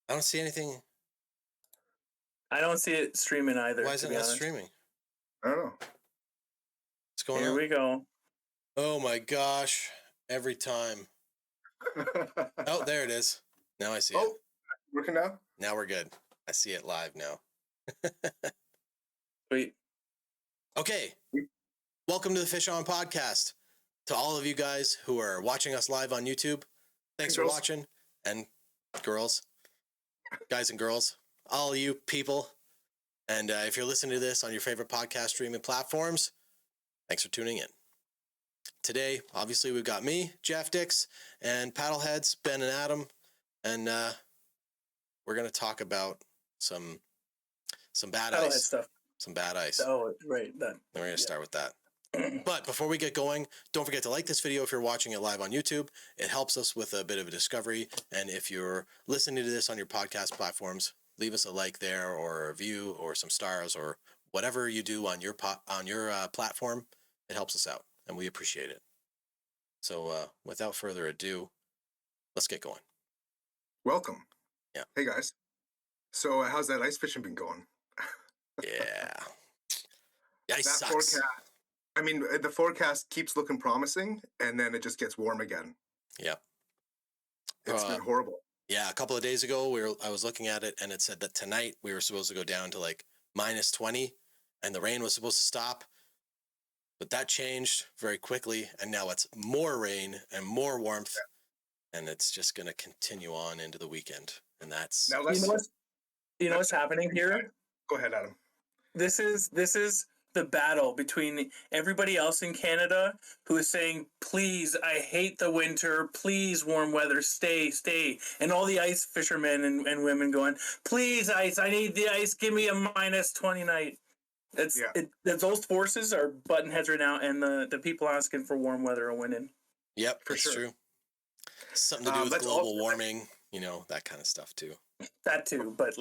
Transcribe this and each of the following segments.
I don't see anything. I don't see it streaming either. Why isn't it streaming? I don't know. What's going on? Here we go. Oh my gosh. Every time. Oh, there it is. Now I see it. Working now? Now we're good. I see it live now. Sweet. Okay. Welcome to the Fish On Podcast. To all of you guys who are watching us live on YouTube, thanks for watching. And girls, guys and girls, all of you people. And if you're listening to this on your favorite podcast streaming platforms, thanks for tuning in. Today, obviously, we've got me, Jeff Dix, and PaddleHeads, Ben and Adam. And we're going to talk about some bad ice. Stuff. Some bad ice. Oh, right. Then we're going to start with that. But before we get going, don't forget to like this video if you're watching it live on YouTube. It helps us with a bit of a discovery. And if you're listening to this on your podcast platforms, leave us a like there or a review or some stars or whatever you do on your platform. It helps us out, and we appreciate it. So without further ado, let's get going. Welcome. Yeah. Hey, guys. So how's that ice fishing been going? Yeah. Ice that sucks. Forecast, I mean, the forecast keeps looking promising, and then it just gets warm again. Yep. It's been horrible. Yeah, a couple of days ago, I was looking at it, and it said that tonight we were supposed to go down to like minus 20, and the rain was supposed to stop. But that changed very quickly, and now it's more rain and more warmth, and it's just going to continue on into the weekend. And that's... Now you know what's happening here? Go ahead, Adam. This is the battle between everybody else in Canada who is saying, please, I hate the winter, please, warm weather, stay. And all the ice fishermen and women going, please, ice, I need the ice, give me a minus 20 night. Those forces are button heads right now, and the people asking for warm weather are winning. Yep, for sure. True. Something to do with global warming, that kind of stuff too. That too, but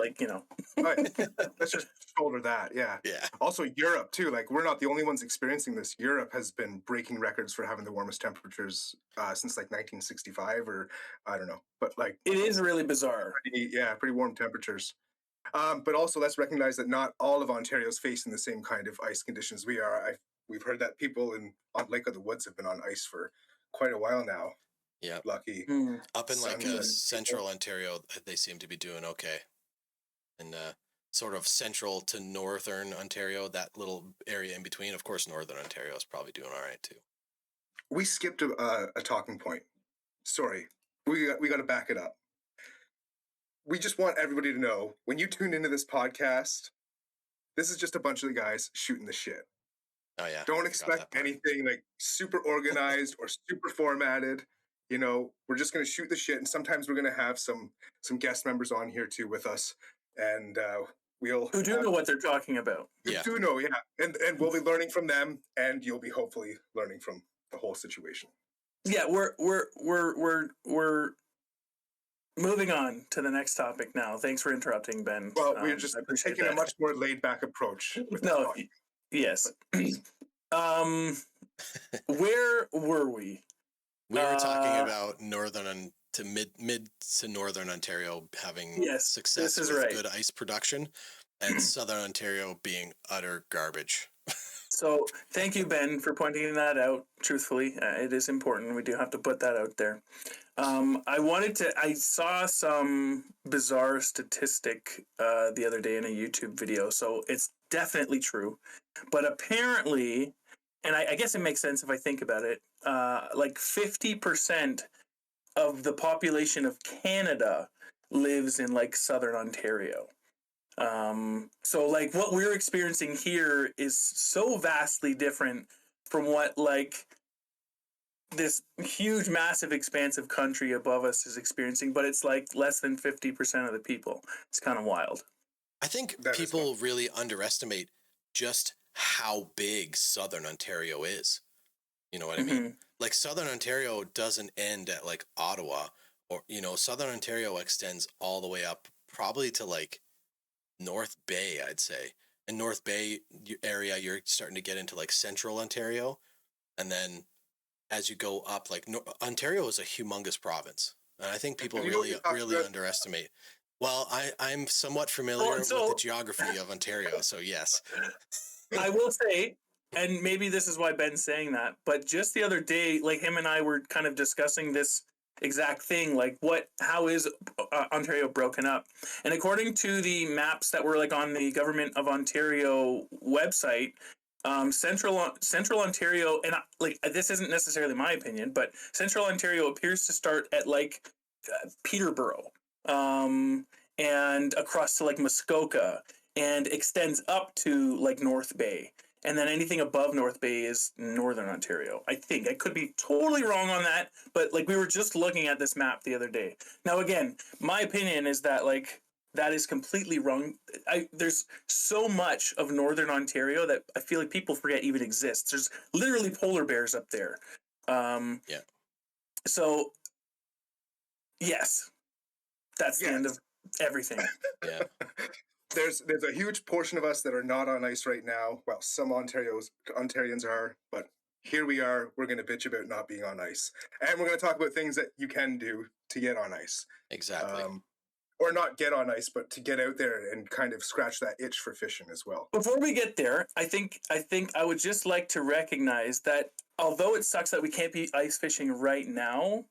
Right. Let's just shoulder that, yeah. Also, Europe too. Like, we're not the only ones experiencing this. Europe has been breaking records for having the warmest temperatures since like 1965, or I don't know. But like, it is really bizarre. Pretty warm temperatures. But also, let's recognize that not all of Ontario is facing the same kind of ice conditions we are. We've heard that people on Lake of the Woods have been on ice for quite a while now. Yeah, lucky. Up in like central Ontario, they seem to be doing okay. And sort of central to northern Ontario, that little area in between. Of course, northern Ontario is probably doing all right too. We skipped a talking point. Sorry, we got to back it up. We just want everybody to know, when you tune into this podcast, this is just a bunch of the guys shooting the shit. Oh yeah. Don't expect anything like super organized or super formatted. We're just going to shoot the shit, and sometimes we're going to have some guest members on here too with us, and who do know what they're talking about. Who do know, yeah, and we'll be learning from them, and you'll be hopefully learning from the whole situation. Yeah, we're moving on to the next topic now. Thanks for interrupting, Ben. Well, we're just taking a much more laid back approach. Yes. Where were we? We were talking about northern to mid to northern Ontario having success with good ice production, and southern Ontario being utter garbage. So thank you, Ben, for pointing that out. Truthfully, it is important. We do have to put that out there. I saw some bizarre statistic the other day in a YouTube video, so it's definitely true. But apparently, and I guess it makes sense if I think about it, like 50% of the population of Canada lives in like southern Ontario. So like what we're experiencing here is so vastly different from what like this huge, massive, expansive country above us is experiencing, but it's like less than 50% of the people. It's kind of wild. I think people really underestimate just how big southern Ontario is. You know what I mean? Like, southern Ontario doesn't end at like Ottawa, or southern Ontario extends all the way up probably to like North Bay, I'd say. In North Bay area, you're starting to get into like central Ontario, and then as you go up, like Ontario is a humongous province, and I think people really underestimate Well, I'm somewhat familiar with the geography of Ontario, so yes. I will say, and maybe this is why Ben's saying that, but just the other day, like him and I were kind of discussing this exact thing, like how is Ontario broken up? And according to the maps that were like on the Government of Ontario website, Central Ontario, and like this isn't necessarily my opinion, but Central Ontario appears to start at like Peterborough, and across to like Muskoka, and extends up to like North Bay. And then anything above North Bay is Northern Ontario. I think I could be totally wrong on that, but like we were just looking at this map the other day. Now, again, my opinion is that like that is completely wrong. There's so much of Northern Ontario that I feel like people forget even exists. There's literally polar bears up there. Yeah. So, yes, that's the end of everything. Yeah. There's a huge portion of us that are not on ice right now. Well, some Ontarians are, but here we are. We're going to bitch about not being on ice. And we're going to talk about things that you can do to get on ice. Exactly. Or not get on ice, but to get out there and kind of scratch that itch for fishing as well. Before we get there, I think I would just like to recognize that although it sucks that we can't be ice fishing right now,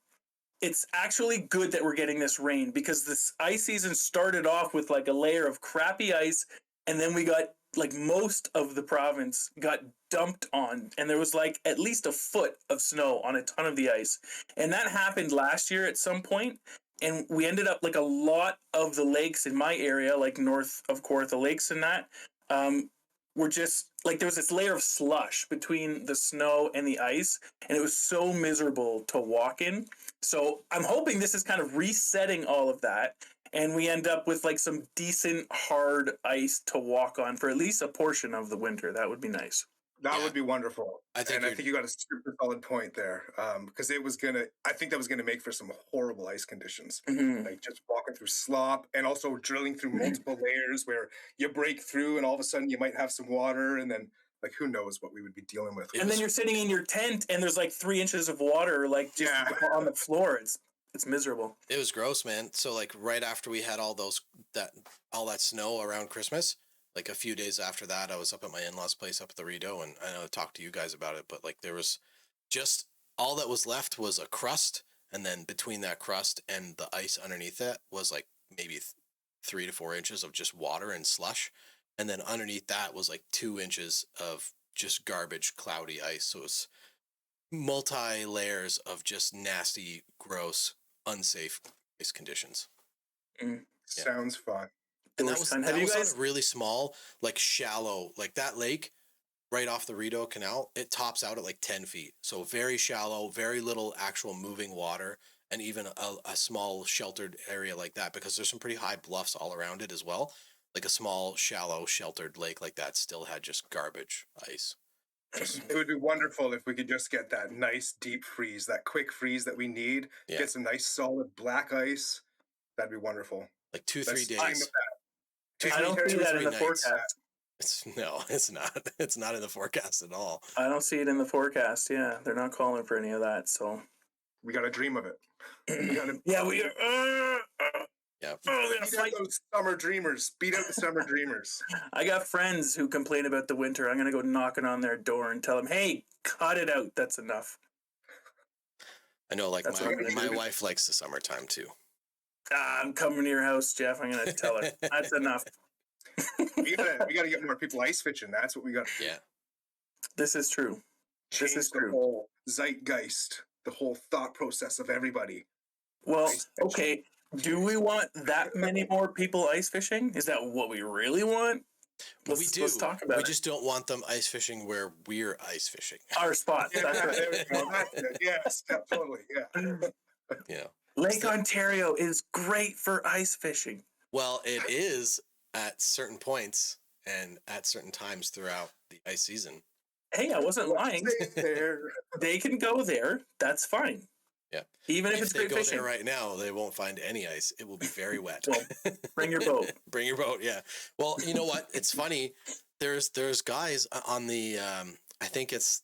it's actually good that we're getting this rain, because this ice season started off with like a layer of crappy ice, and then we got like most of the province got dumped on, and there was like at least a foot of snow on a ton of the ice. And that happened last year at some point, and we ended up like a lot of the lakes in my area, like north of Kawartha Lakes and that, were just like there was this layer of slush between the snow and the ice, and it was so miserable to walk in. So I'm hoping this is kind of resetting all of that, and we end up with like some decent hard ice to walk on for at least a portion of the winter. That would be nice. That would be wonderful. I think And then you're sitting in your tent and there's like 3 inches of water like just on the floor. It's miserable. It was gross, man. So like right after we had all that snow around Christmas, like a few days after that, I was up at my in-laws' place up at the Rideau, and I know I talked to you guys about it, but like there was just all that was left was a crust, and then between that crust and the ice underneath it was like maybe 3 to 4 inches of just water and slush, and then underneath that was like 2 inches of just garbage, cloudy ice. So it was multi-layers of just nasty, gross, unsafe ice conditions. Sounds fun. And that was on a really small, like shallow, like that lake right off the Rideau Canal, it tops out at like 10 feet. So very shallow, very little actual moving water, and even a small sheltered area like that, because there's some pretty high bluffs all around it as well. Like a small, shallow, sheltered lake like that still had just garbage ice. It would be wonderful if we could just get that nice deep freeze, that quick freeze that we need. Yeah. Get some nice solid black ice. That'd be wonderful. Like 2-3 days. I don't see that in the forecast. It's not. It's not in the forecast at all. I don't see it in the forecast. Yeah, they're not calling for any of that. So we got to dream of it. Yeah, we are. Yeah. Beat out those summer dreamers. Beat out the summer dreamers. I got friends who complain about the winter. I'm gonna go knocking on their door and tell them, "Hey, cut it out. That's enough." I know, like my wife likes the summertime too. I'm coming to your house, Jeff. I'm gonna tell her that's enough. we gotta get more people ice fishing. That's what we got. Yeah, this is true. Change this is the true. Whole zeitgeist, the whole thought process of everybody. Well, okay. Do we want that many more people ice fishing? Is that what we really want? We do. Let's talk about it. We just don't want them ice fishing where we're ice fishing. Our spot. That's right. There we go. Yes, totally. Yeah. Yeah. Lake Ontario is great for ice fishing. Well, it is at certain points and at certain times throughout the ice season. Hey, I wasn't lying. They can go there. That's fine. Yeah. Even if it's great fishing. If they go there right now, they won't find any ice. It will be very wet. Well, bring your boat. Bring your boat, yeah. Well, you know what? It's funny. There's guys on the, I think it's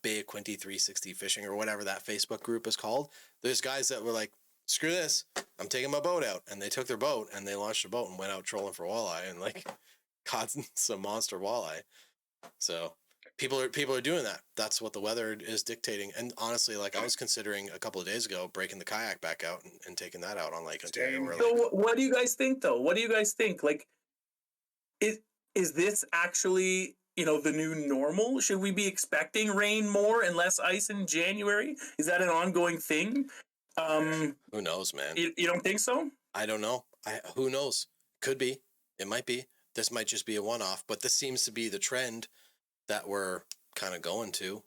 Bay of Quinte 360 Fishing or whatever that Facebook group is called. There's guys that were like screw this. I'm taking my boat out. And they took their boat and they launched their boat and went out trolling for walleye and like caught some monster walleye. So people are doing that. That's what the weather is dictating. And honestly, like I was considering a couple of days ago breaking the kayak back out and taking that out on Lake Ontario. So what do you guys think though? What do you guys think? Like, is this actually, the new normal? Should we be expecting rain more and less ice in January? Is that an ongoing thing? Who knows, man? You don't think so? I don't know. Who knows? Could be. It might be. This might just be a one-off, but this seems to be the trend that we're kind of going to.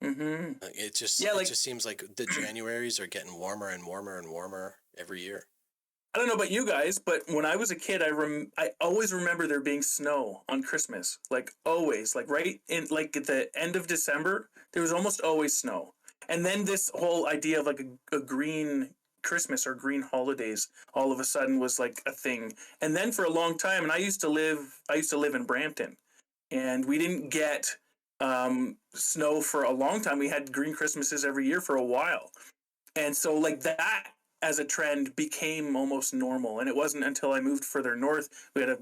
Mm-hmm. It just seems like the Januaries are getting warmer and warmer and warmer every year. I don't know about you guys, but when I was a kid, I always remember there being snow on Christmas, like always, like right in like at the end of December, there was almost always snow. And then this whole idea of like a green Christmas or green holidays all of a sudden was like a thing. And then for a long time, and I used to live in Brampton, and we didn't get snow for a long time. We had green Christmases every year for a while. And so like that as a trend became almost normal. And it wasn't until I moved further north, we had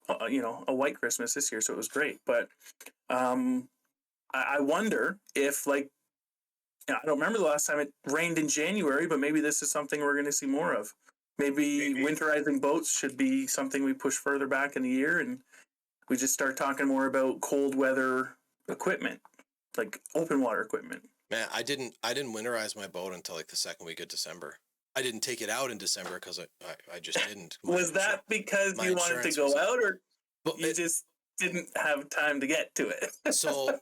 a white Christmas this year. So it was great. But I wonder if like, I don't remember the last time it rained in January, but maybe this is something we're going to see more of. Maybe winterizing boats should be something we push further back in the year, and we just start talking more about cold weather equipment, like open water equipment. Man, I didn't winterize my boat until like the second week of December. I didn't take it out in December because I just didn't. Was that because you wanted to go out, or you just didn't have time to get to it? So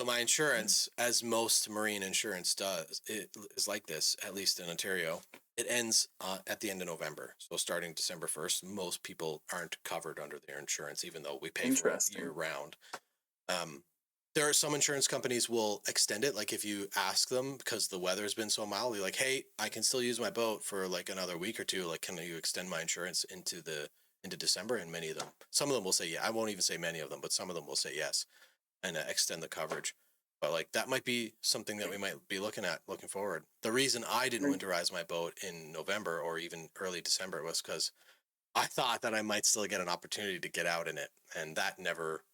my insurance, as most marine insurance does, it is like this, at least in Ontario. It ends at the end of November. So starting December 1st, most people aren't covered under their insurance, even though we pay for it year round. There are some insurance companies will extend it. Like if you ask them, because the weather's been so mild, you're like, hey, I can still use my boat for like another week or two. Like, can you extend my insurance into December? And many of them, some of them will say, yeah, I won't even say many of them, but some of them will say yes and extend the coverage. But like that might be something that we might be looking forward. The reason I didn't winterize my boat in November or even early December was because I thought that I might still get an opportunity to get out in it. And that never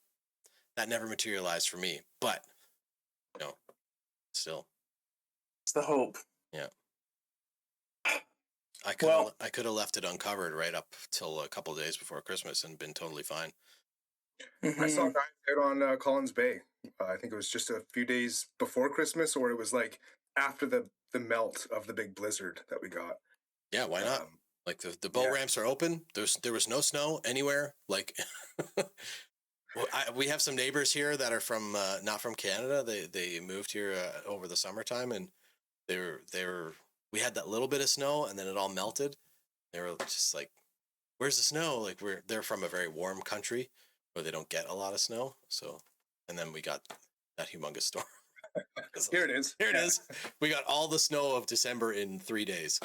materialized for me, but still. It's the hope. Yeah. I could have left it uncovered right up till a couple of days before Christmas and been totally fine. I saw guys out on Collins Bay. I think it was just a few days before Christmas, or it was like after the melt of the big blizzard that we got. Yeah, why not? Like the boat ramps are open. There was no snow anywhere. Like we have some neighbors here that are from not from Canada. They moved here over the summertime, and we had that little bit of snow, and then it all melted. They were just like, "Where's the snow?" Like they're from a very warm country where they don't get a lot of snow. So, and then we got that humongous storm. Here it is. Here it is. We got all the snow of December in 3 days.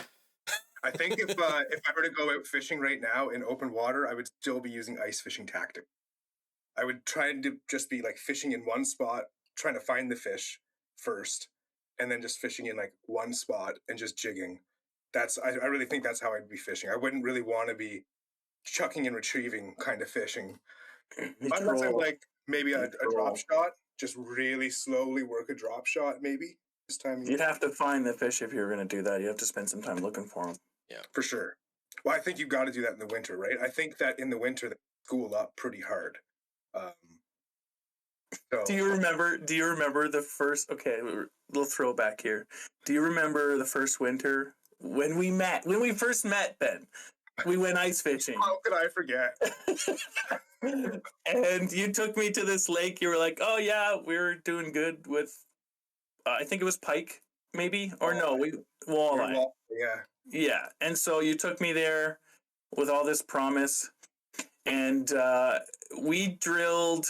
I think if I were to go out fishing right now in open water, I would still be using ice fishing tactic. I would try to just be like fishing in one spot, trying to find the fish first, and then just fishing in like one spot and just jigging. I really think that's how I'd be fishing. I wouldn't really want to be chucking and retrieving kind of fishing. Unless I'm like maybe a drop shot, just really slowly work a drop shot maybe this time. You'd have to find the fish if you were going to do that. You have to spend some time looking for them. Yeah, for sure. Well, I think you've got to do that in the winter, right? I think that in the winter they school up pretty hard. Do you remember the first, okay, little throwback here. Do you remember the first winter when we first met, Ben? We went ice fishing. How could I forget? And you took me to this lake. You were like, oh yeah, we were doing good with, I think it was pike maybe, or walleye. Yeah. Yeah. And so you took me there with all this promise, and we drilled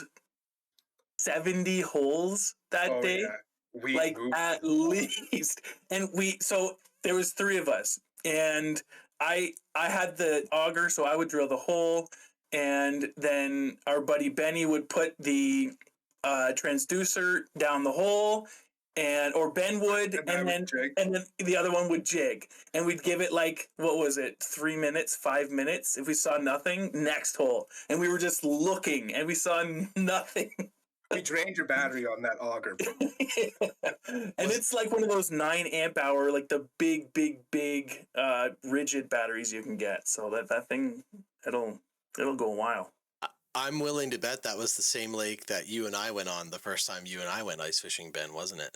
70 holes that day. Yeah. At least. And so there was 3 of us, and I had the auger, so I would drill the hole, and then our buddy Benny would put the transducer down the hole, or Ben would, And I and would then jig. and then the other one would jig, and we'd give it like, what was it, 3 minutes, 5 minutes? If we saw nothing, next hole, and we were just looking, and we saw nothing. We drained your battery on that auger. And it's like one of those 9 amp hour, like the big rigid batteries you can get. So that thing, it'll go a while. I'm willing to bet that was the same lake that you and I went on the first time you and I went ice fishing, Ben, wasn't it?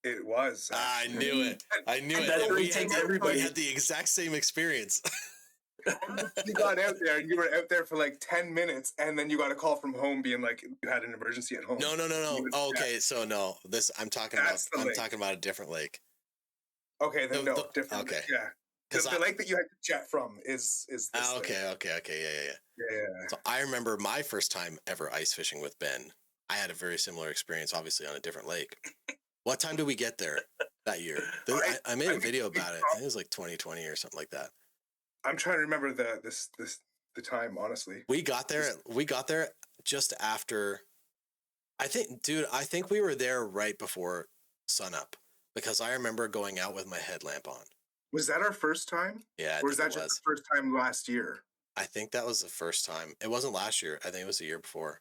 It was. I actually. knew it. I knew That it. irritates everybody. We had the exact same experience. You got out there and you were out there for like 10 minutes, and then you got a call from home being like you had an emergency at home. No. Oh, okay, so no, I'm talking about a different lake. Okay, then different. Okay. Yeah. The lake that you had to jet from is this okay, lake. okay, yeah. Yeah. So I remember my first time ever ice fishing with Ben. I had a very similar experience, obviously on a different lake. What time did we get there that year? I made a video about it. I think it was like 2020 or something like that. I'm trying to remember the time, honestly. We got there just after. I think we were there right before sunup, because I remember going out with my headlamp on. Was that our first time? Yeah. Or was that just the first time last year? I think that was the first time. It wasn't last year. I think it was the year before.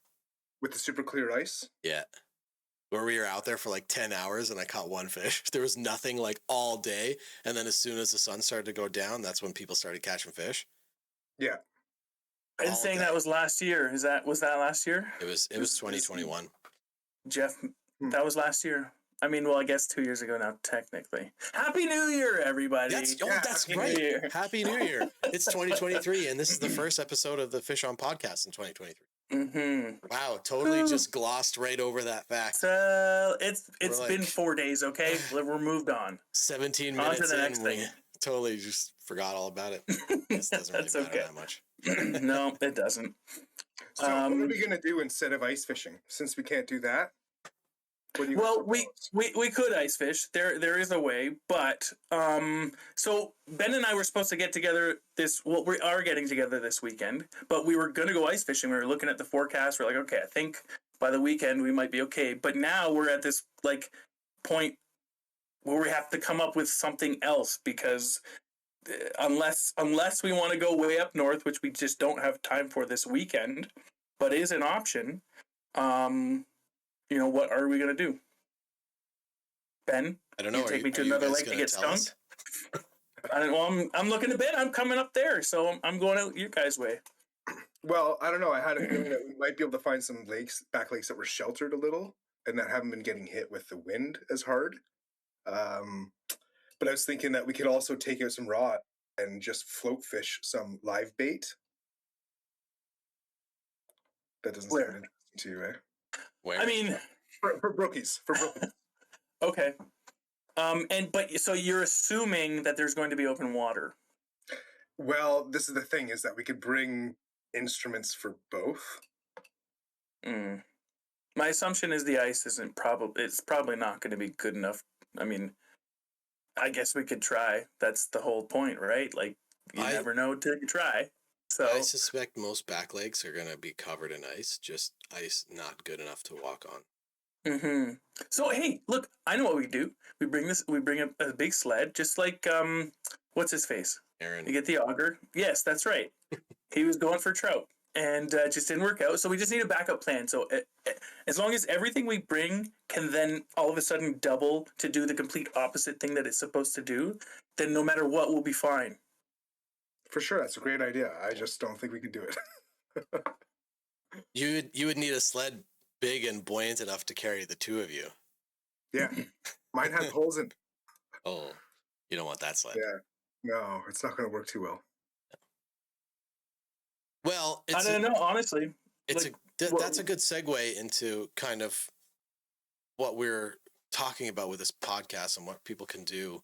With the super clear ice? Yeah. Where we were out there for like 10 hours and I caught one fish. There was nothing like all day. And then as soon as the sun started to go down, that's when people started catching fish. Yeah. I'm saying that was last year. Was that last year? It was 2021. Jeff, that was last year. I mean, well, I guess 2 years ago now, technically. Happy New Year, everybody. That's Happy right. New Year. Happy New Year. It's 2023, and this is the first episode of the Fish On Podcast in 2023. Mm-hmm. Wow, totally just glossed right over that fact. So it's been 4 days, okay? We're moved on. 17 On to minutes the in, next we thing. totally just forgot all about it. This doesn't really That's matter okay. that much. No, it doesn't. So what are we going to do instead of ice fishing? Since we can't do that? Well, we could ice fish. There is a way, but so Ben and I were supposed to get together we are getting together this weekend, but we were gonna go ice fishing. We were looking at the forecast. We're like, okay, I think by the weekend we might be okay. But now we're at this like point where we have to come up with something else, because unless we want to go way up north, which we just don't have time for this weekend, but is an option. What are we gonna do, Ben? I don't know. Take me to another lake to get stung. I don't know. I'm looking to Ben. I'm coming up there, so I'm going out your guys' way. Well, I don't know. I had a feeling that we might be able to find some back lakes that were sheltered a little and that haven't been getting hit with the wind as hard. But I was thinking that we could also take out some rod and just float fish some live bait. That doesn't sound interesting to you, eh? Where? I mean, for brookies. Okay. But so you're assuming that there's going to be open water. Well, this is the thing, is that we could bring instruments for both. My assumption is the ice it's probably not going to be good enough. I mean, I guess we could try. That's the whole point, right? Like, you never know till you try. So I suspect most back lakes are going to be covered in ice, just ice not good enough to walk on. Mm-hmm. So hey, look, I know what we do. We bring a big sled, just like what's his face? Aaron. You get the auger. Yes, that's right. He was going for trout, and just didn't work out. So we just need a backup plan. So as long as everything we bring can then all of a sudden double to do the complete opposite thing that it's supposed to do, then no matter what, we'll be fine. For sure, that's a great idea. I just don't think we could do it. You would need a sled big and buoyant enough to carry the two of you. Yeah, mine has holes in. Oh, you don't want that sled. Yeah, no, it's not going to work too well. Well, I don't know. Honestly, that's a good segue into kind of what we're talking about with this podcast and what people can do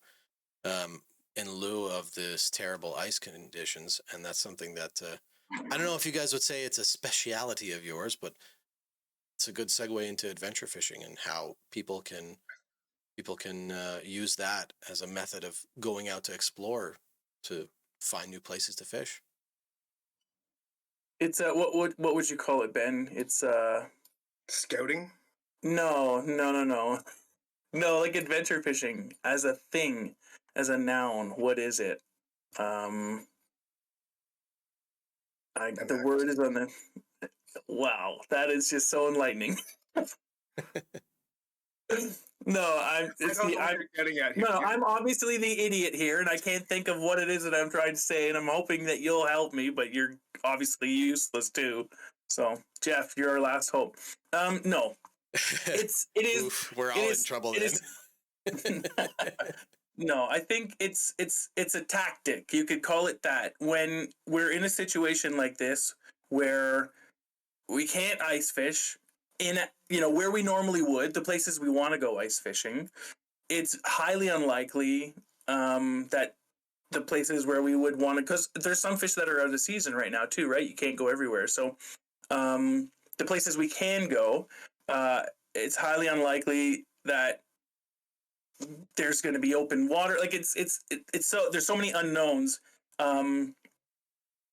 in lieu of this terrible ice conditions. And that's something that I don't know if you guys would say it's a speciality of yours, but it's a good segue into adventure fishing and how people can use that as a method of going out to explore, to find new places to fish. it's what would you call it, Ben? It's Scouting? No. No, like adventure fishing as a thing, as a noun. What is it? The word is on the. Wow, that is just so enlightening. No, I don't know what you're getting at here. No, I'm obviously the idiot here, and I can't think of what it is that I'm trying to say, and I'm hoping that you'll help me, but you're obviously useless too. So, Jeff, you're our last hope. No, it is. Oof, we're all in trouble then. No, I think it's a tactic. You could call it that. When we're in a situation like this where we can't ice fish in where we normally would, the places we want to go ice fishing, it's highly unlikely that the places where we would want to, because there's some fish that are out of season right now too, right? You can't go everywhere. So the places we can go, it's highly unlikely that there's going to be open water. Like it's so there's so many unknowns.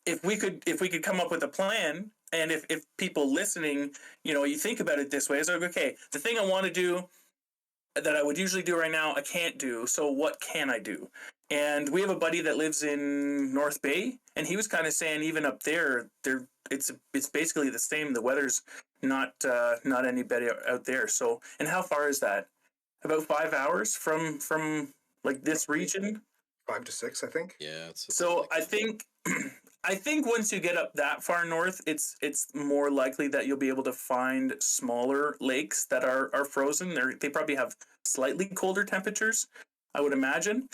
If we could come up with a plan, and if people listening, you think about it this way, it's like, okay, the thing I want to do that I would usually do right now, I can't do. So what can I do? And we have a buddy that lives in North Bay, and he was kind of saying even up there, it's basically the same. The weather's not any better out there. So, and how far is that? About 5 hours from like this region. 5 to 6, I think. Yeah. So I think once you get up that far north, it's more likely that you'll be able to find smaller lakes that are frozen. They probably have slightly colder temperatures, I would imagine.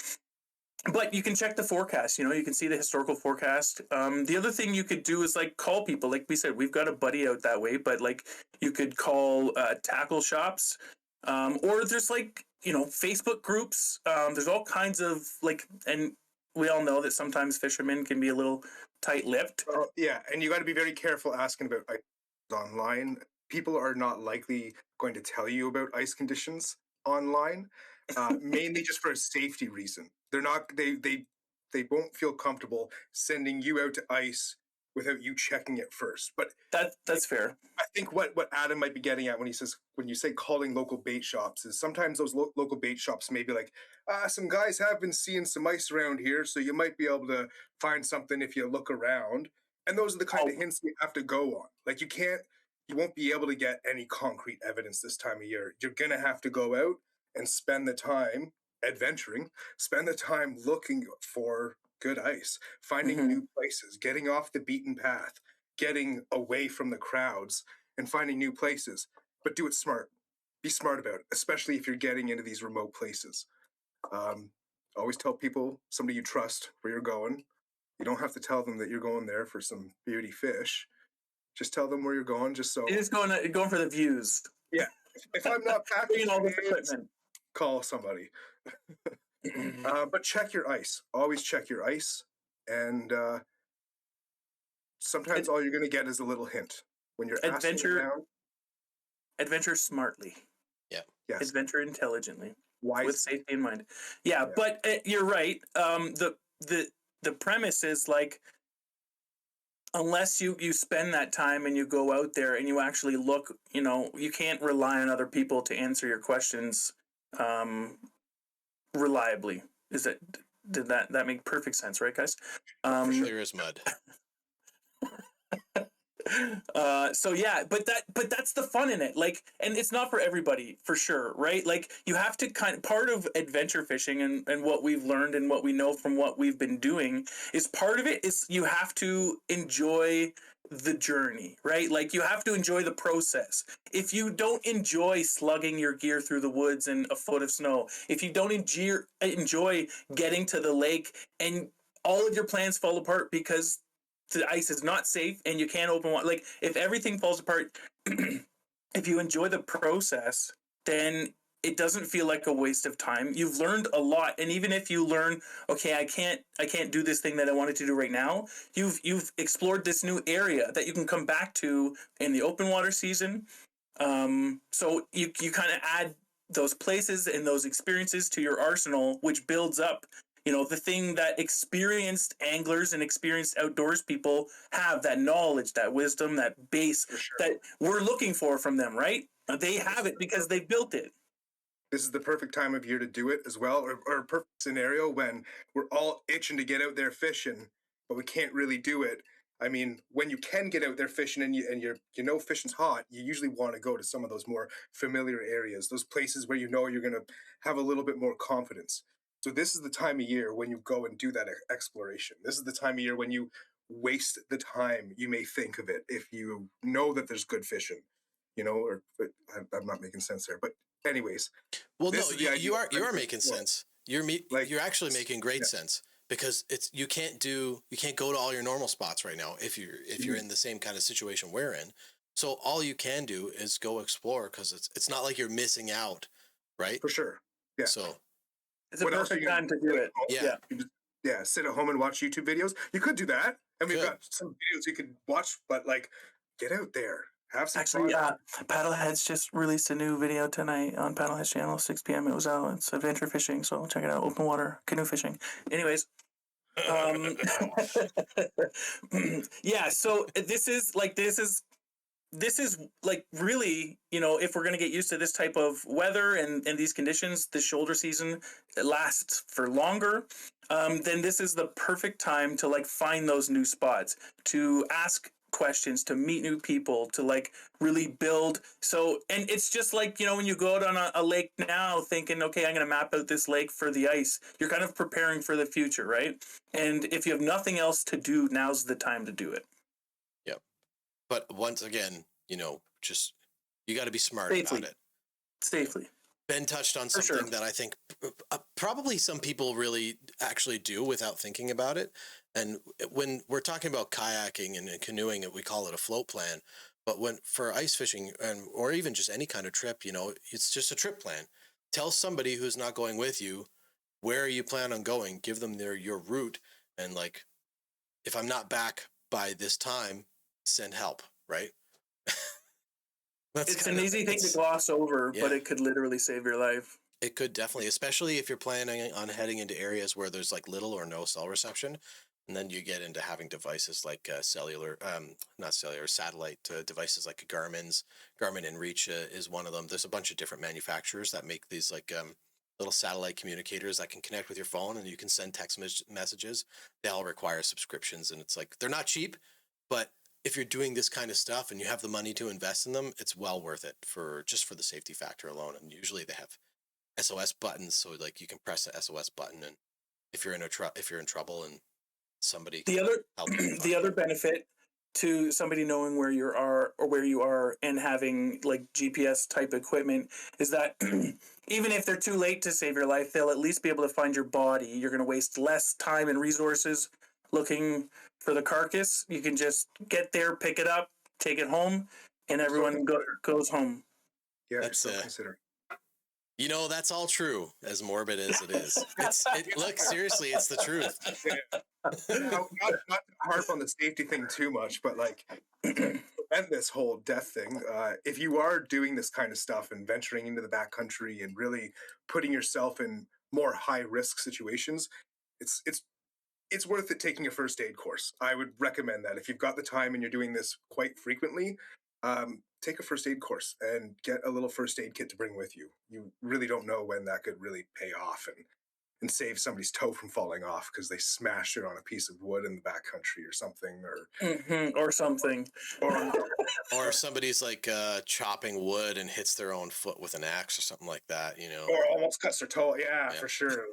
But you can check the forecast. You can see the historical forecast. The other thing you could do is like call people. Like we said, we've got a buddy out that way, but like you could call tackle shops. Or there's like, Facebook groups. There's all kinds of and we all know that sometimes fishermen can be a little tight-lipped. Yeah, and you got to be very careful asking about ice online. People are not likely going to tell you about ice conditions online, mainly just for a safety reason. They're not. They won't feel comfortable sending you out to ice without you checking it first. But that's fair. I think what Adam might be getting at when you say calling local bait shops is sometimes those local bait shops may be like, some guys have been seeing some ice around here, so you might be able to find something if you look around. And those are the kind of hints you have to go on. Like you won't be able to get any concrete evidence this time of year. You're gonna have to go out and spend the time adventuring, spend the time looking for good ice, finding new places, getting off the beaten path, getting away from the crowds, and finding new places. But do it smart. Be smart about it, especially if you're getting into these remote places. Always tell people, somebody you trust, where you're going. You don't have to tell them that you're going there for some beauty fish. Just tell them where you're going, just so... You're just going for the views. Yeah. If I'm not packing all this equipment, call somebody. But check your ice. Always check your ice. And sometimes all you're going to get is a little hint. When you're adventure smartly. Yeah. Yes. Adventure intelligently. Wisely. With safety in mind. Yeah. But you're right. The premise is like, unless you spend that time and you go out there and you actually look, you can't rely on other people to answer your questions reliably. Did that make perfect sense, right, guys? Clear as mud. So yeah, but that's the fun in it. Like, and it's not for everybody, for sure, right? Like, you have to part of adventure fishing and what we've learned and what we know from what we've been doing is part of it is you have to enjoy the journey, right? Like, you have to enjoy the process. If you don't enjoy slugging your gear through the woods in a foot of snow, if you don't enjoy getting to the lake and all of your plans fall apart because the ice is not safe and you can't open water. Like, if everything falls apart, if you enjoy the process, then it doesn't feel like a waste of time. You've learned a lot. And even if you learn, okay, I can't do this thing that I wanted to do right now, you've explored this new area that you can come back to in the open water season. So you kind of add those places and those experiences to your arsenal, which builds up the thing that experienced anglers and experienced outdoors people have, that knowledge, that wisdom, that base that we're looking for from them, right? They have it because they built it. this is the perfect time of year to do it as well, or a perfect scenario when we're all itching to get out there fishing, but we can't really do it. I mean, when you can get out there fishing and you know fishing's hot, you usually want to go to some of those more familiar areas, those places where you know you're going to have a little bit more confidence. So this is the time of year when you go and do that exploration. This is the time of year when you waste the time you may think of it if you know that there's good fishing, or I'm not making sense there. But anyways, well, no, you are making sense. You're actually making great sense, because you can't go to all your normal spots right now if you're in the same kind of situation we're in. So all you can do is go explore, because it's not like you're missing out, right? For sure. Yeah. So it's a perfect time to do it. Yeah. Sit at home and watch YouTube videos. You could do that. And we've got some videos you could watch, but get out there. Have some fun. PaddleHeads just released a new video tonight on PaddleHeads channel, 6 p.m. It was out. It's adventure fishing, so check it out. Open water canoe fishing. Anyways, yeah. So this is really, if we're gonna get used to this type of weather and these conditions, the shoulder season lasts for longer. Then this is the perfect time to find those new spots, to ask questions, to meet new people, to really build. So, and it's just when you go out on a lake now thinking, okay, I'm going to map out this lake for the ice, you're kind of preparing for the future, right? And if you have nothing else to do, now's the time to do it. Yep. But once again, just, you got to be smart about it. Safely. Ben touched on something that I think probably some people really actually do without thinking about it. And when we're talking about kayaking and canoeing, we call it a float plan. But for ice fishing or even just any kind of trip, it's just a trip plan. Tell somebody who's not going with you where you plan on going. Give them your route, and if I'm not back by this time, send help. Right. It's an easy thing to gloss over, but it could literally save your life. It could definitely, especially if you're planning on heading into areas where there's little or no cell reception. And then you get into having devices like satellite devices like Garmin InReach is one of them. There's a bunch of different manufacturers that make these little satellite communicators that can connect with your phone, and you can send text messages. They all require subscriptions, and it's they're not cheap, but if you're doing this kind of stuff and you have the money to invest in them, it's well worth it for the safety factor alone. And usually they have SOS buttons, so you can press the SOS button, and if you're in trouble and somebody the other benefit to somebody knowing where you are and having GPS type equipment is that even if they're too late to save your life, they'll at least be able to find your body. You're going to waste less time and resources looking for the carcass. You can just get there, pick it up, take it home, and everyone goes home. Yeah, that's consider. That's all true, as morbid as it is. Look, seriously, it's the truth. Not to harp on the safety thing too much, but prevent this whole death thing. If you are doing this kind of stuff and venturing into the backcountry and really putting yourself in more high risk situations, it's worth it taking a first aid course. I would recommend that if you've got the time and you're doing this quite frequently. Take a first aid course and get a little first aid kit to bring with you. You really don't know when that could really pay off and save somebody's toe from falling off because they smashed it on a piece of wood in the backcountry or something, or something, or somebody's chopping wood and hits their own foot with an axe or something like that, or almost cuts their toe. Yeah. For sure.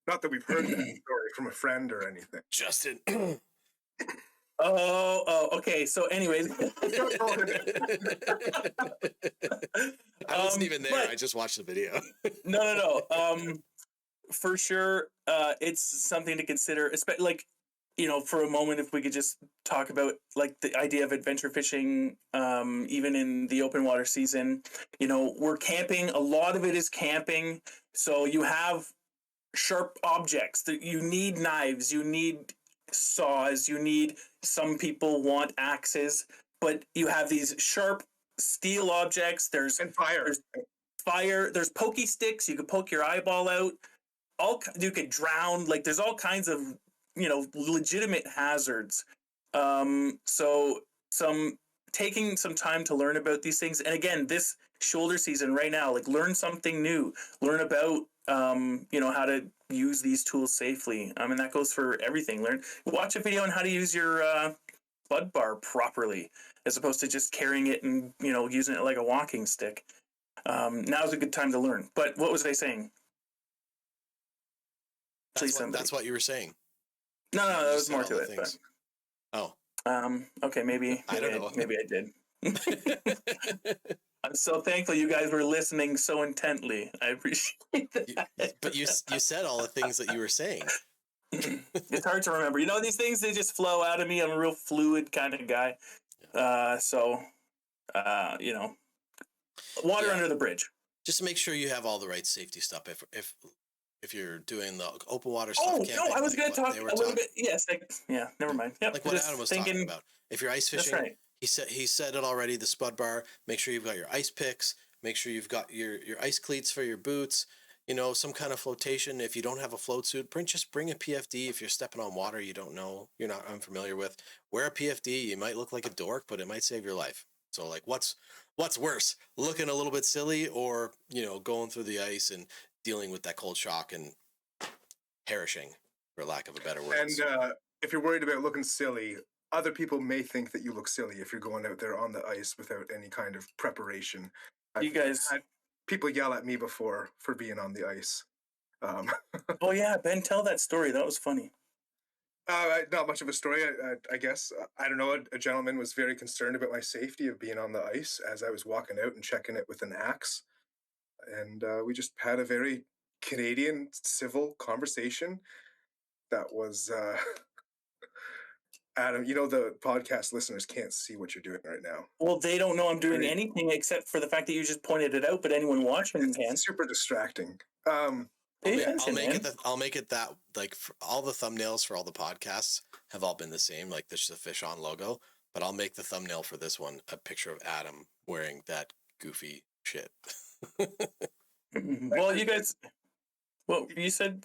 Not that we've heard that story from a friend or anything. Justin. Oh, okay. So anyways. I wasn't even there. I just watched the video. No. For sure, it's something to consider, especially for a moment, if we could just talk about the idea of adventure fishing, even in the open water season. We're camping. A lot of it is camping. So you have sharp objects that you need knives, you need saws, some people want axes, but you have these sharp steel objects. There's fire. There's pokey sticks. You could poke your eyeball out. You could drown. There's all kinds of legitimate hazards. So taking some time to learn about these things, and again, this shoulder season right now. Like, learn something new. Learn about how to use these tools safely. And that goes for everything. Watch a video on how to use your bud bar properly, as opposed to just carrying it and using it like a walking stick. Now's a good time to learn. But what was I saying? That's what you were saying. No, that was more to it. But, okay, maybe I don't know. Maybe I did. I'm so thankful you guys were listening so intently. I appreciate that. But you said all the things that you were saying. It's hard to remember. These things, they just flow out of me. I'm a real fluid kind of guy. Water under the bridge. Just make sure you have all the right safety stuff. If you're doing the open water stuff. Oh, no, I was going to talk a little bit. Yes. Never mind. Yep, like what Adam was talking about. If you're ice fishing, that's right. He said it already, the spud bar, make sure you've got your ice picks, make sure you've got your ice cleats for your boots, some kind of flotation. If you don't have a float suit, just bring a PFD. If you're stepping on water you don't know, you're not unfamiliar with, wear a PFD. You might look like a dork, but it might save your life. So like what's worse, looking a little bit silly or, going through the ice and dealing with that cold shock and perishing, for lack of a better word. And if you're worried about looking silly, other people may think that you look silly if you're going out there on the ice without any kind of preparation. I've had people yell at me before for being on the ice. Oh yeah, Ben, tell that story. That was funny. Not much of a story, I guess. I don't know. A gentleman was very concerned about my safety of being on the ice as I was walking out and checking it with an axe. And we just had a very Canadian civil conversation that was... Adam, the podcast listeners can't see what you're doing right now. Well, they don't know I'm doing anything except for the fact that you just pointed it out, but anyone watching can. It's super distracting. I'll make it that, like, all the thumbnails for all the podcasts have all been the same, like this is the Fish On logo, but I'll make the thumbnail for this one a picture of Adam wearing that goofy shit. Well, you guys... Well, you said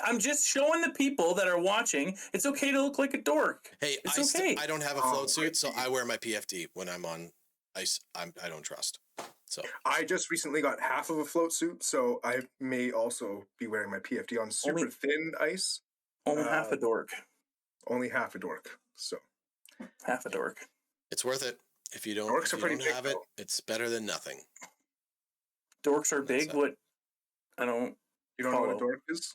I'm just showing the people that are watching it's okay to look like a dork. Hey, it's okay. I don't have a float suit, so I wear my PFD when I'm on ice. I don't trust. So I just recently got half of a float suit, so I may also be wearing my PFD on super thin ice. Only half a dork. Only half a dork. So half a dork. It's worth it. If you don't, have it, it's better than nothing. Dorks are big. What? I don't. You don't know what a dork is?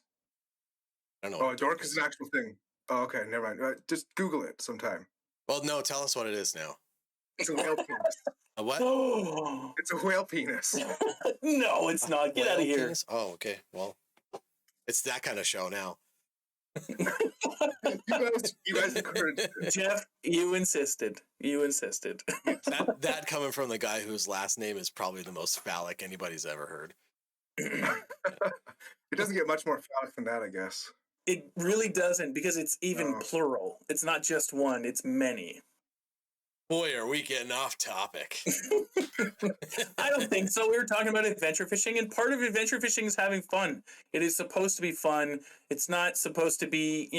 I don't know. Oh, a dork is an actual thing. Oh, okay, never mind. Just Google it sometime. Well, no, tell us what it is now. It's a whale penis. A what? It's a whale penis. No, it's not. Get out of here. Penis? Oh, okay. Well, it's that kind of show now. you guys encouraged it. Jeff, you insisted. That coming from the guy whose last name is probably the most phallic anybody's ever heard. It doesn't get much more phallic than that, I guess. It really doesn't, because it's even plural. It's not just one, it's many. Boy, are we getting off topic. I don't think so. We were talking about adventure fishing, and part of adventure fishing is having fun. It is supposed to be fun. It's not supposed to be,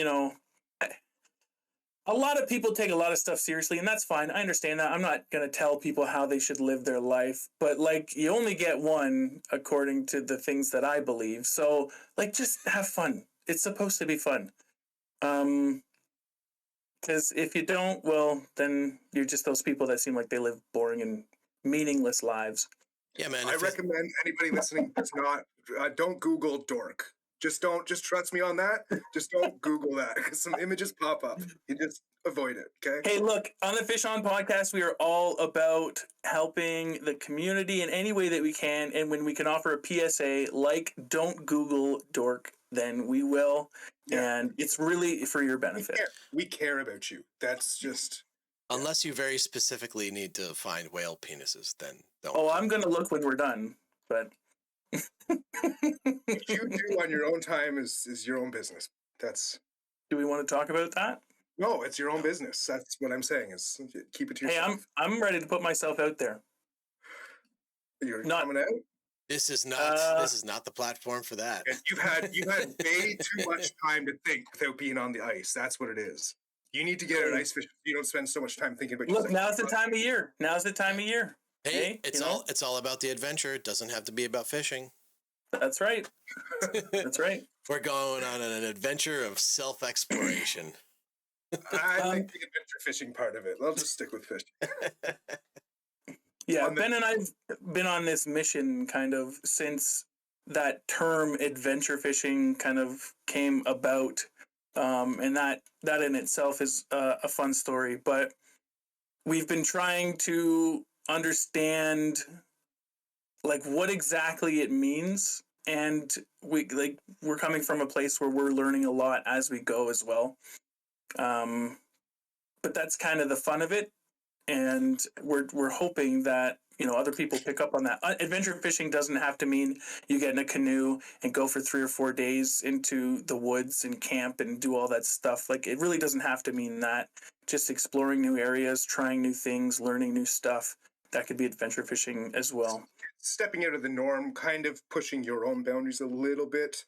a lot of people take a lot of stuff seriously, and that's fine. I understand that. I'm not going to tell people how they should live their life, but you only get one according to the things that I believe. So just have fun. It's supposed to be fun. Because if you don't, well, then you're just those people that seem like they live boring and meaningless lives. Yeah, man. I recommend anybody listening does not, don't Google dork. Just trust me on that. Just don't Google that, because some images pop up. You just avoid it, okay? Hey, look, on the Fish On podcast, we are all about helping the community in any way that we can. And when we can offer a PSA don't Google dork, then we will. Yeah. And it's really for your benefit. We care about you. That's just... Unless you very specifically need to find whale penises, then don't. Oh, I'm going to look when we're done, but... What you do on your own time is your own business. Do we want to talk about that? No, it's your own business. That's what I'm saying. Is keep it to yourself. Hey, I'm ready to put myself out there. You're coming out. This is not the platform for that. You've had way too much time to think without being on the ice. That's what it is. You need to get an ice fish. You don't spend so much time thinking about. Look, now's the time of year. Hey, it's all about the adventure. It doesn't have to be about fishing. That's right. That's right. We're going on an adventure of self-exploration. I like the adventure fishing part of it. I'll just stick with fishing. Yeah, Ben and I've been on this mission kind of since that term adventure fishing kind of came about. And that in itself is a fun story. But we've been trying to understand like what exactly it means. And we're coming from a place where we're learning a lot as we go as well. But that's kind of the fun of it. And we're hoping that, you know, other people pick up on that. Adventure fishing doesn't have to mean you get in a canoe and go for 3 or 4 days into the woods and camp and do all that stuff. Like, it really doesn't have to mean that. Just exploring new areas, trying new things, learning new stuff. That could be adventure fishing as well. Stepping out of the norm, kind of pushing your own boundaries a little bit,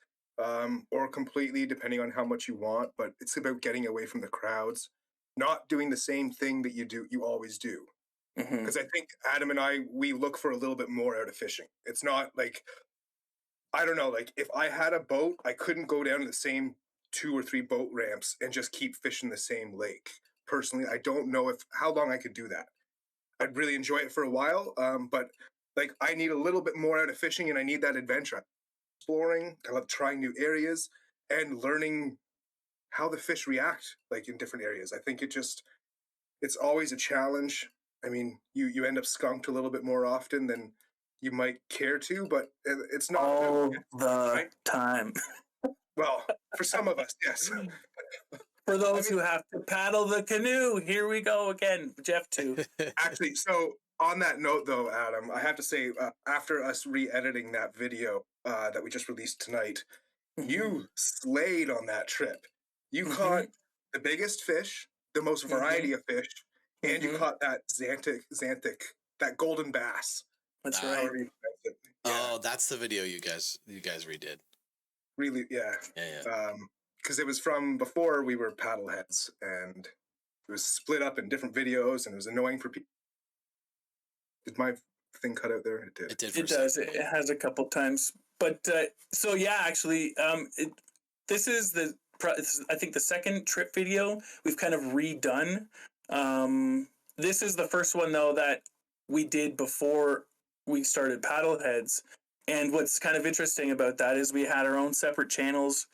or completely, depending on how much you want. But it's about getting away from the crowds, not doing the same thing that you always do. Because I think Adam and I, we look for a little bit more out of fishing. It's not like, I don't know, like if I had a boat, I couldn't go down to the same 2 or 3 boat ramps and just keep fishing the same lake. Personally, I don't know how long I could do that. I'd really enjoy it for a while, but like I need a little bit more out of fishing, and I need that adventure. Exploring, I love trying new areas and learning how the fish react, like in different areas. I think it's always a challenge. I mean, you end up skunked a little bit more often than you might care to, but it's not all the time. Well, for some of us, yes. For those who have to paddle the canoe, here we go again. Jeff too. Actually, so on that note, though, Adam, I have to say, after us re-editing that video that we just released tonight, you slayed on that trip. You caught the biggest fish, the most variety of fish, and you caught that xanthic, that golden bass. That's right. Yeah. Oh, that's the video you guys redid. Really, yeah. Because it was from before we were PaddleHeads, and it was split up in different videos, and it was annoying for people. Did my thing cut out there? It did. It does. It has a couple times. But so yeah, actually, this is I think the second trip video we've kind of redone. This is the first one though that we did before we started PaddleHeads. And what's kind of interesting about that is we had our own separate channels.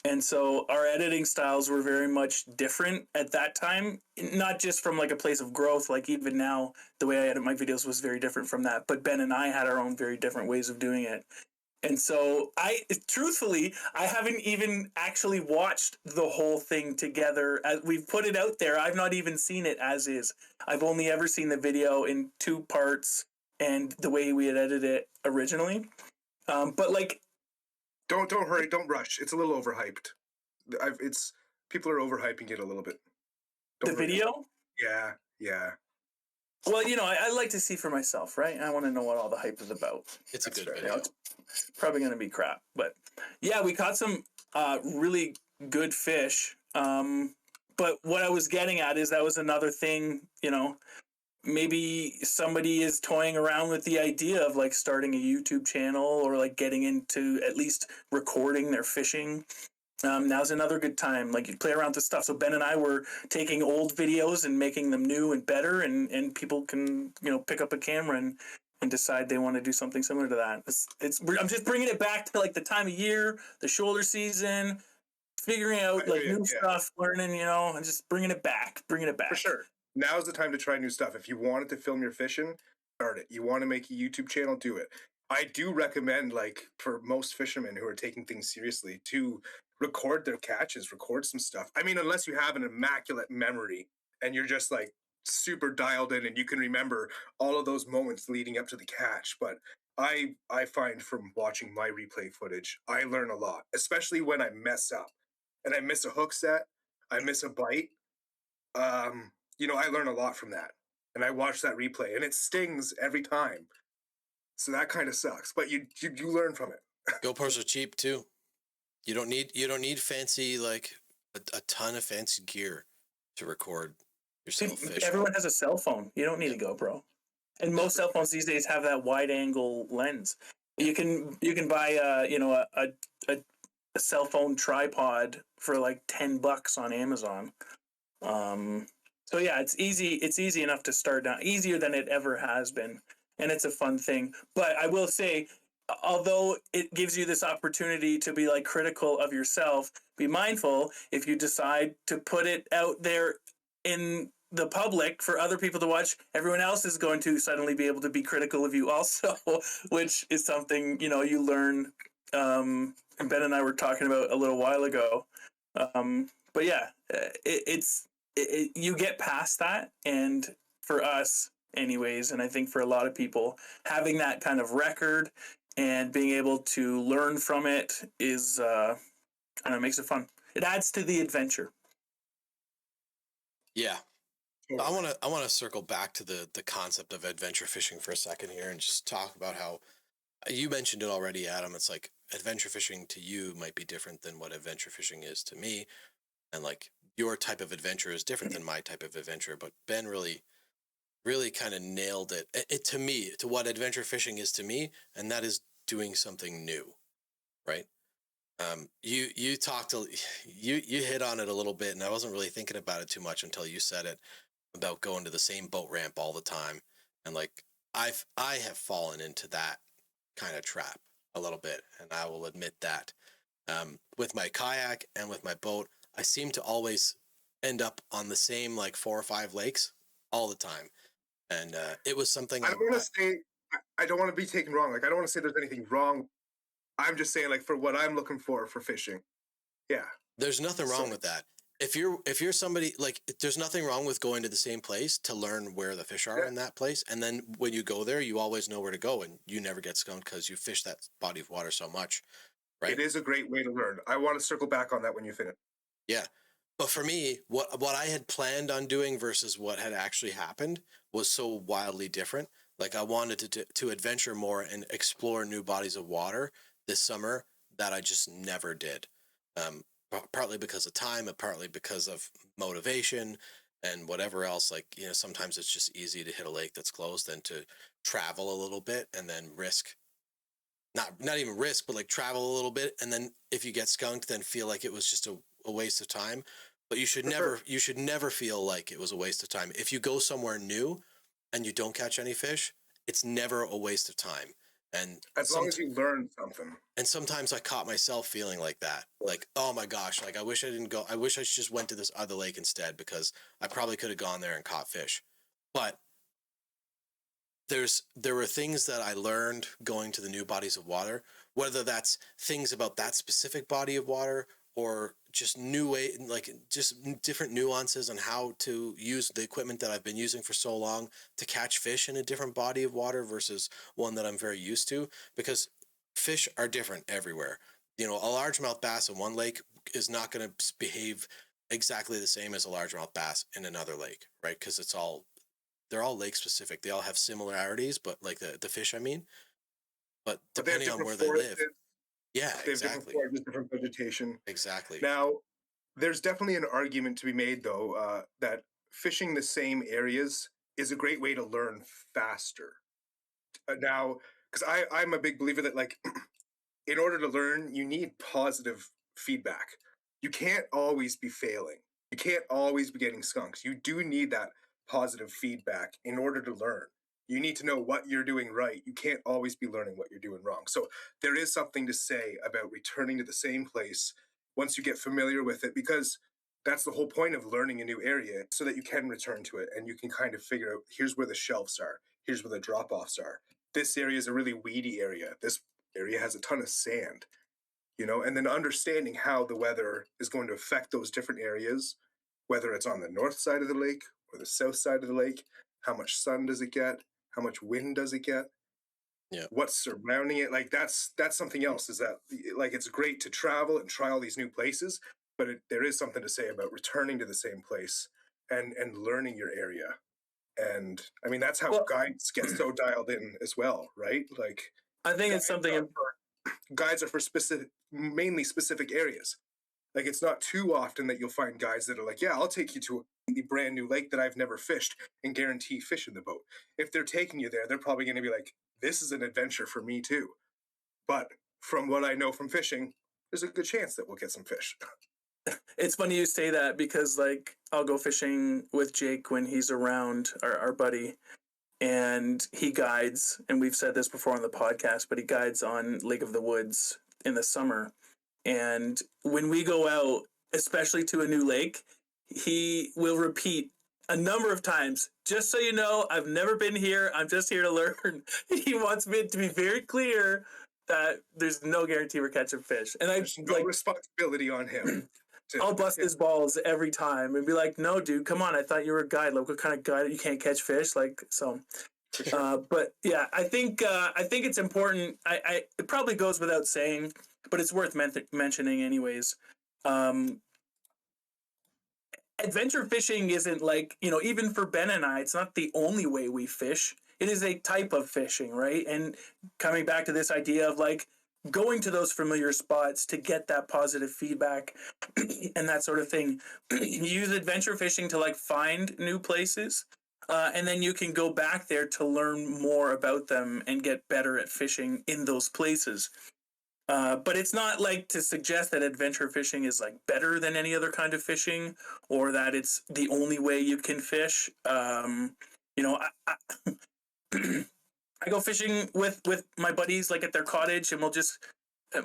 And so our editing styles were very much different at that time, not just from like a place of growth, like even now, the way I edit my videos was very different from that. But Ben and I had our own very different ways of doing it. And so truthfully, I haven't even actually watched the whole thing together. We've put it out there. I've not even seen it as is. I've only ever seen the video in 2 parts and the way we had edited it originally. But like, Don't hurry. Don't rush. It's a little overhyped. People are overhyping it a little bit. The video? Yeah. Well, you know, I like to see for myself, right? I want to know what all the hype is about. It's a good video. You know, it's probably going to be crap, but yeah, we caught some really good fish. But what I was getting at is that was another thing, you know, maybe somebody is toying around with the idea of like starting a YouTube channel or like getting into at least recording their fishing. Now's another good time. Like you play around with stuff. So Ben and I were taking old videos and making them new and better, and people can, you know, pick up a camera and decide they want to do something similar to that. I'm just bringing it back to like the time of year, the shoulder season, figuring out like new stuff, learning, you know, and just bringing it back. For sure. Now's the time to try new stuff. If you wanted to film your fishing, start it. You want to make a YouTube channel, do it. I do recommend, like, for most fishermen who are taking things seriously, to record their catches, record some stuff. I mean, unless you have an immaculate memory and you're just like super dialed in and you can remember all of those moments leading up to the catch. But I find from watching my replay footage, I learn a lot, especially when I mess up and I miss a hook set, I miss a bite. You know, I learn a lot from that, and I watch that replay, and it stings every time. So that kind of sucks, but you learn from it. GoPros are cheap too. You don't need fancy, like a ton of fancy gear to record yourself fishing. Everyone has a cell phone. You don't need a GoPro. And most cell phones these days have that wide angle lens. You can buy a cell phone tripod for like $10 on Amazon. So yeah, it's easy enough to start now, easier than it ever has been, and it's a fun thing. But I will say, although it gives you this opportunity to be like critical of yourself, be mindful if you decide to put it out there in the public for other people to watch, everyone else is going to suddenly be able to be critical of you also, which is something, you learn. And Ben and I were talking about a little while ago. But yeah, you get past that. And for us anyways, and I think for a lot of people, having that kind of record and being able to learn from it is, makes it fun. It adds to the adventure. Yeah. I want to circle back to the concept of adventure fishing for a second here and just talk about how you mentioned it already, Adam. It's like adventure fishing to you might be different than what adventure fishing is to me. And like your type of adventure is different than my type of adventure. But Ben really kind of nailed it to me, to what adventure fishing is to me. And that is doing something new, right? You talked, you hit on it a little bit, and I wasn't really thinking about it too much until you said it, about going to the same boat ramp all the time. And like, I have fallen into that kind of trap a little bit. And I will admit that, with my kayak and with my boat, I seem to always end up on the same, like 4 or 5 lakes all the time. And, it was something I don't want to be taken wrong. Like, I don't want to say there's anything wrong. I'm just saying, like, for what I'm looking for fishing. Yeah. There's nothing wrong with that. If you're somebody, like, there's nothing wrong with going to the same place to learn where the fish are in that place. And then when you go there, you always know where to go and you never get skunked because you fish that body of water so much, right? It is a great way to learn. I want to circle back on that when you finish. Yeah. But for me, what I had planned on doing versus what had actually happened was so wildly different. Like, I wanted to adventure more and explore new bodies of water this summer that I just never did. Partly because of time and partly because of motivation and whatever else. Like, sometimes it's just easy to hit a lake that's closed than to travel a little bit and then risk, not even risk, but like travel a little bit. And then if you get skunked, then feel like it was just a waste of time. But you should never feel like it was a waste of time. If you go somewhere new and you don't catch any fish, it's never a waste of time. And as long as you learn something. And sometimes I caught myself feeling like that. Like, oh my gosh, like I wish I didn't go. I wish I just went to this other lake instead because I probably could have gone there and caught fish. But there were things that I learned going to the new bodies of water, whether that's things about that specific body of water or just new way, like just different nuances on how to use the equipment that I've been using for so long to catch fish in a different body of water versus one that I'm very used to, because fish are different everywhere. A largemouth bass in one lake is not going to behave exactly the same as a largemouth bass in another lake, right? Because they're all lake specific. They all have similarities, but like the fish, I mean, but depending on where they live. Yeah, exactly. Different vegetation. Exactly. Now, there's definitely an argument to be made, though, that fishing the same areas is a great way to learn faster. Now, because I'm a big believer that, like, in order to learn, you need positive feedback. You can't always be failing. You can't always be getting skunks. You do need that positive feedback in order to learn. You need to know what you're doing right. You can't always be learning what you're doing wrong. So there is something to say about returning to the same place once you get familiar with it, because that's the whole point of learning a new area, so that you can return to it and you can kind of figure out, here's where the shelves are. Here's where the drop-offs are. This area is a really weedy area. This area has a ton of sand, and then understanding how the weather is going to affect those different areas, whether it's on the north side of the lake or the south side of the lake. How much sun does it get? How much wind does it get? Yeah. What's surrounding it? Like, that's something else. Is that, like, it's great to travel and try all these new places, but there is something to say about returning to the same place and learning your area. And I mean, that's how guides get so dialed in as well, right? Like, I think it's something guides are for mainly specific areas. Like, it's not too often that you'll find guys that are like, yeah, I'll take you to a completely brand new lake that I've never fished and guarantee fish in the boat. If they're taking you there, they're probably going to be like, this is an adventure for me too. But from what I know from fishing, there's a good chance that we'll get some fish. It's funny you say that because, like, I'll go fishing with Jake when he's around, our buddy, and he guides. And we've said this before on the podcast, but he guides on Lake of the Woods in the summer. And when we go out, especially to a new lake, he will repeat a number of times, just so you know, I've never been here. I'm just here to learn. He wants me to be very clear that there's no guarantee we're catching fish. And There's no responsibility on him. I'll bust his balls every time and be like, no, dude, come on. I thought you were a guide. Like, what kind of guide? You can't catch fish? Like, so. But yeah, I think it's important. It probably goes without saying, but it's worth mentioning anyways. Adventure fishing isn't like, even for Ben and I, it's not the only way we fish. It is a type of fishing, right? And coming back to this idea of like going to those familiar spots to get that positive feedback and that sort of thing. You use adventure fishing to like find new places. And then you can go back there to learn more about them and get better at fishing in those places. But it's not like to suggest that adventure fishing is like better than any other kind of fishing or that it's the only way you can fish. I go fishing with my buddies like at their cottage, and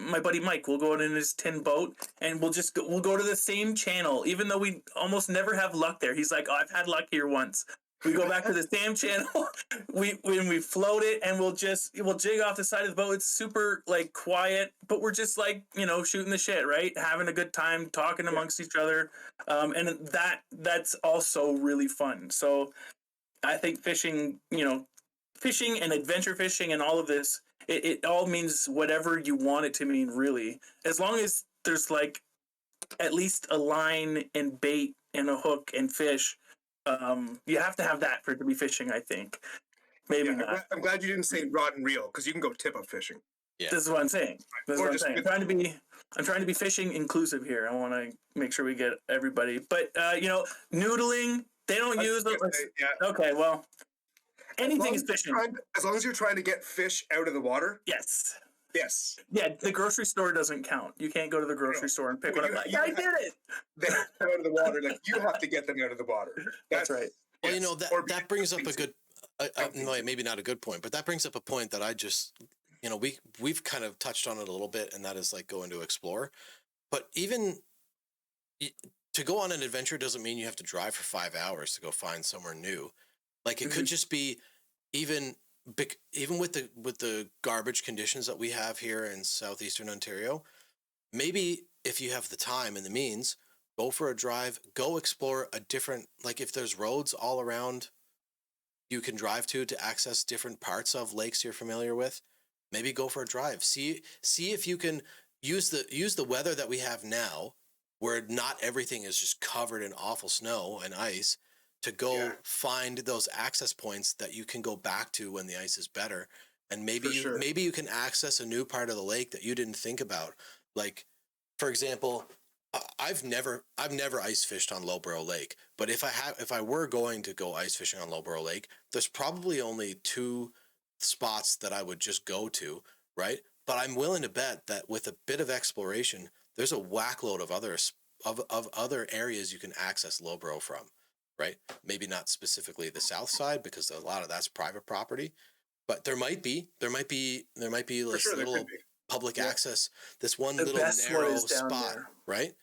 my buddy Mike will go out in his tin boat and we'll go to the same channel, even though we almost never have luck there. He's like, oh, I've had luck here once. We go back to the same channel. When we float it and we'll jig off the side of the boat. It's super like quiet, but we're just like, shooting the shit, right? Having a good time, talking amongst each other. And that's also really fun. So I think fishing and adventure fishing and all of this, it all means whatever you want it to mean, really. As long as there's like at least a line and bait and a hook and fish. You have to have that for it to be fishing, I think. Maybe not. I'm glad you didn't say rod and reel, because you can go tip-up fishing. Yeah. This is what I'm saying. I'm trying to be fishing inclusive here. I want to make sure we get everybody. But noodling, they don't use it. Yeah. Okay, well, anything is fishing. As long as you're trying to get fish out of the water. Yes. Yes. Yeah, the grocery store doesn't count. You can't go to the grocery store and pick one up. Like, I did it. They have to out of the water. Like, you have to get them out of the water. That's right. Well, that brings up a good, maybe not a good point, but that brings up a point that I just, we've kind of touched on it a little bit, and that is like going to explore. But even to go on an adventure doesn't mean you have to drive for 5 hours to go find somewhere new. Like, it could just be even with the garbage conditions that we have here in southeastern Ontario, maybe if you have the time and the means, go for a drive, go explore a different, like if there's roads all around you can drive to access different parts of lakes you're familiar with, maybe go for a drive. See if you can use the weather that we have now, where not everything is just covered in awful snow and ice, to go find those access points that you can go back to when the ice is better. And maybe you can access a new part of the lake that you didn't think about. Like, for example, I've never ice fished on Lowborough Lake, but if I were going to go ice fishing on Lowborough Lake, there's probably only 2 spots that I would just go to, right? But I'm willing to bet that with a bit of exploration, there's a whackload of other areas you can access Lowborough from. Right? Maybe not specifically the south side, because a lot of that's private property, but there might be this little public access, this one little narrow spot, there. Right?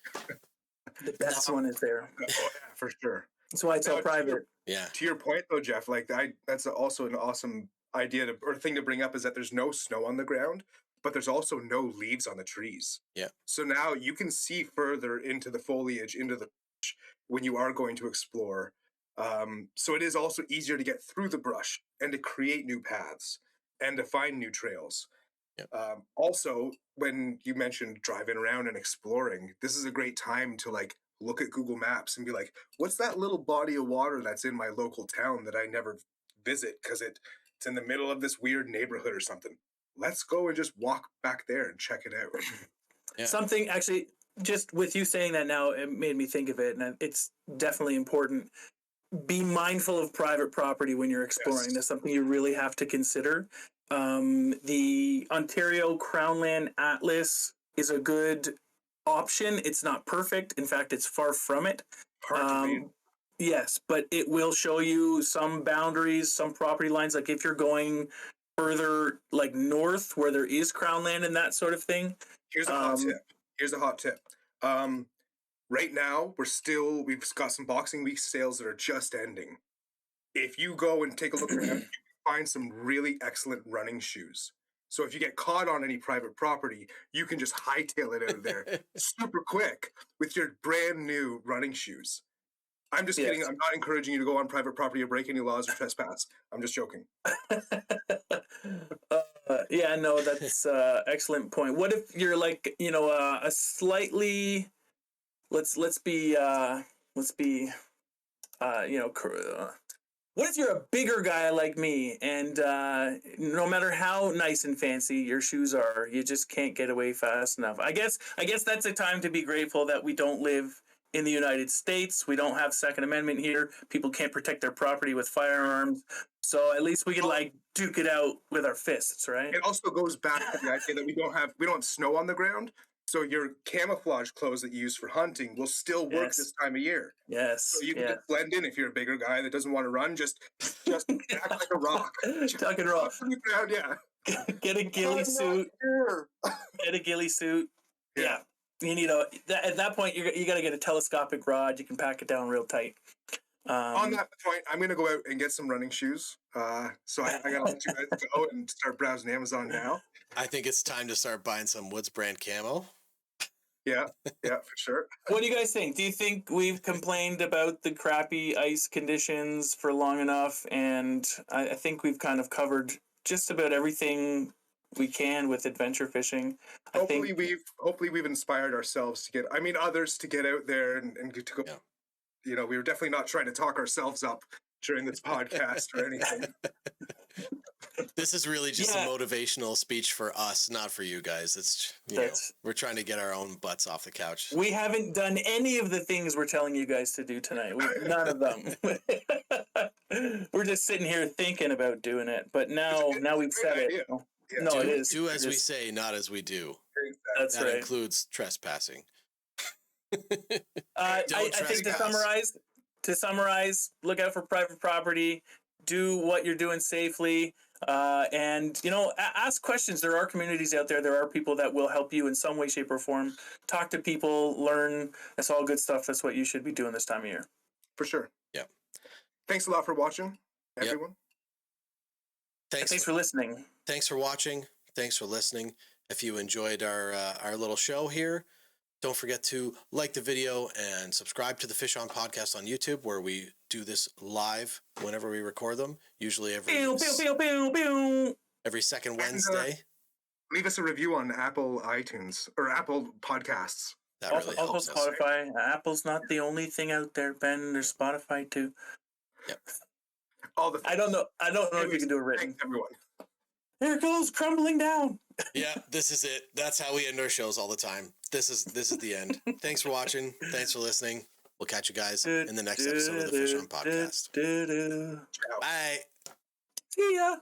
The best one is there. Oh, yeah, for sure. That's why it's all private. To your point though, Jeff, like that's also an awesome idea or thing to bring up, is that there's no snow on the ground, but there's also no leaves on the trees. Yeah. So now you can see further into the foliage, into the when you are going to explore. So it is also easier to get through the brush and to create new paths and to find new trails. Yep. Also, when you mentioned driving around and exploring, this is a great time to like look at Google Maps and be like, what's that little body of water that's in my local town that I never visit because it's in the middle of this weird neighborhood or something? Let's go and just walk back there and check it out. Something actually, just with you saying that now, it made me think of it, and it's definitely important. Be mindful of private property when you're exploring. Yes. That's something you really have to consider. The Ontario Crown Land Atlas is a good option. It's not perfect. In fact, it's far from it. Hard to read. Yes, but it will show you some boundaries, some property lines. Like if you're going further, like north, where there is Crown Land and that sort of thing. Here's a hot tip. Right now, we've got some Boxing Week sales that are just ending. If you go and take a look around, you can find some really excellent running shoes. So if you get caught on any private property, you can just hightail it out of there super quick with your brand new running shoes. I'm just kidding. I'm not encouraging you to go on private property or break any laws or trespass. I'm just joking. Yeah, no, that's excellent point. What if you're like, a slightly, let's be, what if you're a bigger guy like me and no matter how nice and fancy your shoes are, you just can't get away fast enough? I guess that's a time to be grateful that we don't live in the United States. We don't have Second Amendment here. People can't protect their property with firearms. So at least we can duke it out with our fists, right? It also goes back to the idea that we don't have snow on the ground. So your camouflage clothes that you use for hunting will still work this time of year. Yes. So you can just blend in if you're a bigger guy that doesn't want to run. Just act like a rock. Tuck and roll. Yeah. Get a ghillie suit. Get a ghillie suit. Yeah. You need at that point you got to get a telescopic rod. You can pack it down real tight. On that point, I'm going to go out and get some running shoes. So I got to let you guys go and start browsing Amazon now. I think it's time to start buying some Woods brand camo. Yeah, for sure. What do you guys think? Do you think we've complained about the crappy ice conditions for long enough? And I think we've kind of covered just about everything we can with adventure fishing. Hopefully we've inspired ourselves others to get out there and to go. Yeah. We were definitely not trying to talk ourselves up during this podcast or anything. This is really just a motivational speech for us, not for you guys. It's we're trying to get our own butts off the couch. We haven't done any of the things we're telling you guys to do tonight. None of them. We're just sitting here thinking about doing it, but now we've said it. Yeah. No, it is. Do as we say, not as we do. That's that right. includes trespassing. I think to summarize, look out for private property. Do what you're doing safely. And ask questions. There are communities out there. There are people that will help you in some way, shape, or form. Talk to people, learn. That's all good stuff. That's what you should be doing this time of year. For sure. Yeah. Thanks a lot for watching, everyone. Thanks for listening. Thanks for watching. Thanks for listening. If you enjoyed our little show here, don't forget to like the video and subscribe to the Fish On Podcast on YouTube, where we do this live whenever we record them, usually every second Wednesday. Leave us a review on Apple iTunes or Apple Podcasts. That really helps us. Spotify. Apple's not the only thing out there, Ben. There's Spotify too. Yep. I don't know if you can do it written. Thanks, everyone. There it goes, crumbling down. Yeah, this is it. That's how we end our shows all the time. This is the end. Thanks for watching. Thanks for listening. We'll catch you guys in the next episode of the Fish On Podcast. Ciao. Bye. See ya.